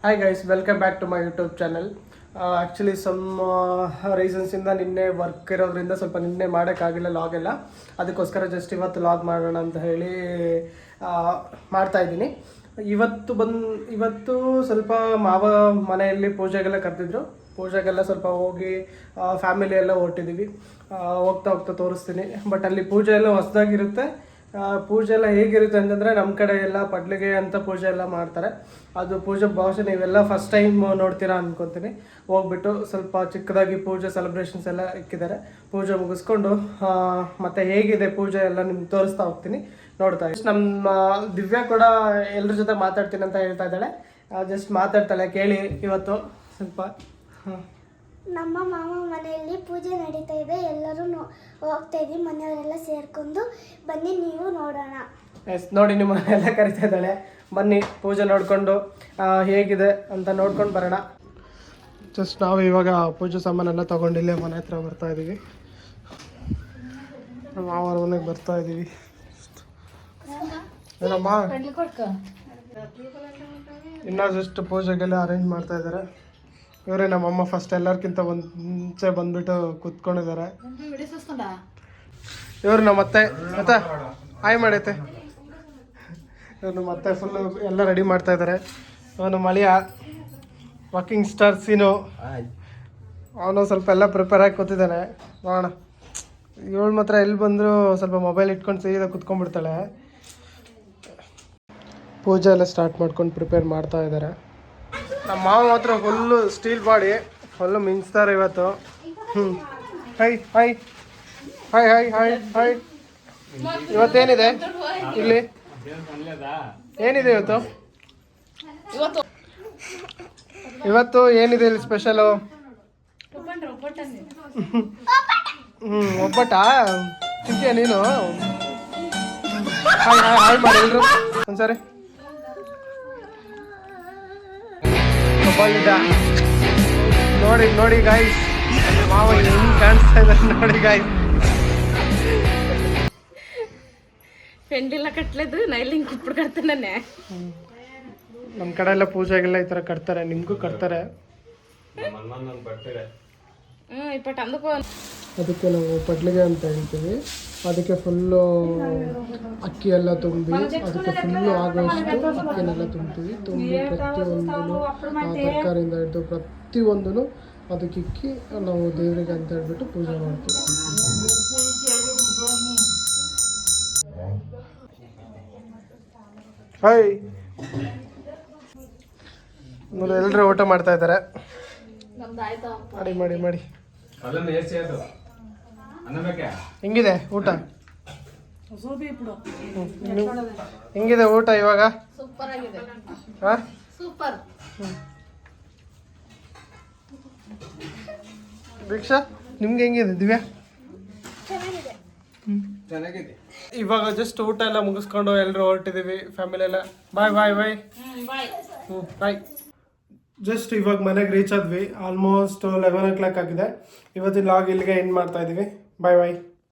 Hi guys, welcome back to my YouTube channel. Actually some ರೀಸನ್ಸಿಂದ ನಿನ್ನೆ work ಇರೋದ್ರಿಂದ ಸ್ವಲ್ಪ ನಿನ್ನೆ ಮಾಡೋಕ್ಕಾಗಿಲ್ಲ ಲಾಗ್ ಎಲ್ಲ. ಅದಕ್ಕೋಸ್ಕರ ಜಸ್ಟ್ ಇವತ್ತು ಲಾಗ್ ಮಾಡೋಣ ಅಂತ ಹೇಳಿ ಮಾಡ್ತಾಯಿದ್ದೀನಿ. ಇವತ್ತು ಸ್ವಲ್ಪ ಮಾವ ಮನೆಯಲ್ಲಿ ಪೂಜೆಗೆಲ್ಲ ಕರೆದಿದ್ರು. ಪೂಜೆಗೆಲ್ಲ ಸ್ವಲ್ಪ ಹೋಗಿ ಫ್ಯಾಮಿಲಿ ಎಲ್ಲ ಹೊರಟಿದ್ದೀವಿ. ಹೋಗ್ತಾ ತೋರಿಸ್ತೀನಿ. ಬಟ್ ಅಲ್ಲಿ ಪೂಜೆ ಎಲ್ಲ ಹೊಸದಾಗಿರುತ್ತೆ. ಪೂಜೆ ಎಲ್ಲ ಹೇಗಿರುತ್ತೆ ಅಂತಂದರೆ, ನಮ್ಮ ಕಡೆ ಎಲ್ಲ ಪಡ್ಲಿಗೆ ಅಂತ ಪೂಜೆ ಎಲ್ಲ ಮಾಡ್ತಾರೆ. ಅದು ಪೂಜೆ ಬಹುಶಃ ನೀವೆಲ್ಲ ಫಸ್ಟ್ ಟೈಮ್ ನೋಡ್ತೀರಾ ಅಂದ್ಕೊತೀನಿ. ಹೋಗ್ಬಿಟ್ಟು ಸ್ವಲ್ಪ ಚಿಕ್ಕದಾಗಿ ಪೂಜೆ ಸೆಲೆಬ್ರೇಷನ್ಸ್ ಎಲ್ಲ ಇಕ್ಕಿದ್ದಾರೆ. ಪೂಜೆ ಮುಗಿಸ್ಕೊಂಡು ಮತ್ತು ಹೇಗಿದೆ ಪೂಜೆ ಎಲ್ಲ ನಿಮ್ಗೆ ತೋರಿಸ್ತಾ ಹೋಗ್ತೀನಿ, ನೋಡ್ತಾ ಇದ್ದೀನಿ. ನಮ್ಮ ದಿವ್ಯಾ ಕೂಡ ಎಲ್ಲರ ಜೊತೆ ಮಾತಾಡ್ತೀನಿ ಅಂತ ಹೇಳ್ತಾ ಇದ್ದಾಳೆ. ಜಸ್ಟ್ ಮಾತಾಡ್ತಾಳೆ, ಕೇಳಿ ಇವತ್ತು ಸ್ವಲ್ಪ. ನಮ್ಮ ಮಾಮ ಮನೆಯಲ್ಲಿ ಪೂಜೆ ನಡೀತಾ ಇದೆ. ಎಲ್ಲರೂ ಹೋಗ್ತಾ ಇದ್ದೀವಿ, ಮನೆಯವರೆಲ್ಲ ಸೇರ್ಕೊಂಡು. ಬನ್ನಿ ನೀವು ನೋಡೋಣ. ನೋಡಿ, ನಿಮ್ಮ ಎಲ್ಲ ಕರಿತಾ ಇದ್ದಾಳೆ. ಬನ್ನಿ ಪೂಜೆ ನೋಡಿಕೊಂಡು ಹೇಗಿದೆ ಅಂತ ನೋಡ್ಕೊಂಡು ಬರೋಣ. ಜಸ್ಟ್ ನಾವು ಇವಾಗ ಪೂಜೆ ಸಾಮಾನೆಲ್ಲ ತೊಗೊಂಡಿಲ್ಲೇ ಮನೆ ಹತ್ರ ಬರ್ತಾ ಇದ್ದೀವಿ. ಮಾವರ ಮನೆಗೆ ಬರ್ತಾ ಇದ್ದೀವಿ. ಏನಮ್ಮ ಇನ್ನೂ ಜಸ್ಟ್ ಪೂಜೆಗೆಲ್ಲ ಅರೇಂಜ್ ಮಾಡ್ತಾ ಇದ್ದಾರೆ. ಇವರೇ ನಮ್ಮಮ್ಮ. ಫಸ್ಟ್ ಎಲ್ಲರಿಗಿಂತ ಮುಂಚೆ ಬಂದ್ಬಿಟ್ಟು ಕೂತ್ಕೊಂಡಿದ್ದಾರೆ. ಇವರು ನಮ್ಮ ಅತ್ತೆ. ಹಾಯ್ ಮಾಡೈತೆ. ಇವರು ಮತ್ತೆ ಫುಲ್ಲು ಎಲ್ಲ ರೆಡಿ ಮಾಡ್ತಾ ಇದ್ದಾರೆ. ಅವನು ಮಳಿಯ ವಾಕಿಂಗ್ ಸ್ಟಾರ್ ಸೀನು. ಅವನು ಸ್ವಲ್ಪ ಎಲ್ಲ ಪ್ರಿಪೇರ್ ಆಗಿ ಕೂತಿದ್ದಾನೆ. ನೋಡೋಣ, ಇವಳು ಮಾತ್ರ ಎಲ್ಲಿ ಬಂದರೂ ಸ್ವಲ್ಪ ಮೊಬೈಲ್ ಇಟ್ಕೊಂಡು ಸೀದಾ ಕೂತ್ಕೊಂಡ್ಬಿಡ್ತಾಳೆ. ಪೂಜೆ ಎಲ್ಲ ಸ್ಟಾರ್ಟ್ ಮಾಡ್ಕೊಂಡು ಪ್ರಿಪೇರ್ ಮಾಡ್ತಾ ಇದ್ದಾರೆ. ನಮ್ಮ ಮಾವ ಮಾತ್ರ ಫುಲ್ಲು ಸ್ಟೀಲ್ ಬಾಡಿ, ಫುಲ್ಲು ಮಿಂಚ್ತಾರೆ ಇವತ್ತು. Hi hi hi hi hi hi. ಇವತ್ತೇನಿದೆ ಇಲ್ಲಿ? ಏನಿದೆ ಇವತ್ತು ಏನಿದೆ ಇಲ್ಲಿ ಸ್ಪೆಷಲು? ಒಬ್ಬಟ್ಟಾ ತಿಂತೀಯ ನೀನು? ಹಾಯ್ ಹಾಯ್ ಹಾಯ್ ಮಾಡಿ ಎಲ್ರು ಒಂದ್ಸರಿ. ನೋಡಿ ಗಾಯ್ಸ್, ಮಾವ ಹೆಂಗ್ ಕಾಣಿಸ್ತಾ ಇದ್ದಾರೆ ನೋಡಿ ಗಾಯ್ಸ್. ಪೆಂಡಿಲ್ಲ ಕಟ್ಲೆದು ನೈಲಿಂಗ್ ಇಟ್ಬಿಟ್ಟು ಕಟ್ತಾನೆ. ನಮ್ಮ ಕಡೆ ಎಲ್ಲ ಪೂಜೆಗೆಲ್ಲ ಈ ಥರ ಕಟ್ತಾರೆ. ನಿಮಗೂ ಕಟ್ತಾರೆ. ಅದಕ್ಕೆ ನಾವು ಪಡ್ಲಿಗೆ ಅಂತ ಹೇಳ್ತೀವಿ. ಅದಕ್ಕೆ ಫುಲ್ಲು ಅಕ್ಕಿ ಎಲ್ಲ ತುಂಬಿ, ಅದಕ್ಕೆ ಫುಲ್ಲು ಆಗೋಷ್ಟು ಅಕ್ಕಿನೆಲ್ಲ ತುಂಬ್ತೀವಿ. ತುಂಬಿ ಪ್ರತಿಯೊಂದೂ ತರಕಾರಿಯಿಂದ ಹಿಡಿದು ಪ್ರತಿಯೊಂದೂ ಅದಕ್ಕೆ ಇಕ್ಕಿ ನಾವು ದೇವರಿಗೆ ಅಂತ ಹೇಳ್ಬಿಟ್ಟು ಪೂಜೆ ಮಾಡ್ತೀವಿ. ಹಾಯ್, ಎಲ್ಲರೂ ಊಟ ಮಾಡ್ತಾ ಇದ್ದಾರೆ. ಮಾಡಿ ಹೆಂಗಿದೆ ಊಟ? ಹೆಂಗಿದೆ ಊಟ ಇವಾಗ? ಸೂಪರ್ ಆಗಿದೆ. ಸೂಪರ್. ದೀಕ್ಷಾ, ನಿಮ್ಗೆ ಹೆಂಗಿದೆ? ದಿವ್ಯಾ ಚೆನ್ನಾಗಿದೆ. ಇವಾಗ ಜಸ್ಟ್ ಊಟ ಎಲ್ಲ ಮುಗಿಸ್ಕೊಂಡು ಎಲ್ಲರೂ ಹೊರಟಿದ್ದೀವಿ, ಫ್ಯಾಮಿಲಿ ಎಲ್ಲ. ಬಾಯ್ ಬಾಯ್ ಬಾಯ್ ಬಾಯ್. ಜಸ್ಟ್ ಇವಾಗ ಮನೆಗೆ ರೀಚ್ ಆದ್ವಿ. ಆಲ್ಮೋಸ್ಟ್ 11 o'clock ಆಗಿದೆ. ಇವತ್ತಿನ ಲಾಗ್ ಇಲ್ಲಿಗೆ ಎಂಡ್ ಮಾಡ್ತಾ ಇದ್ದೀವಿ. ಬಾಯ್ ಬಾಯ್.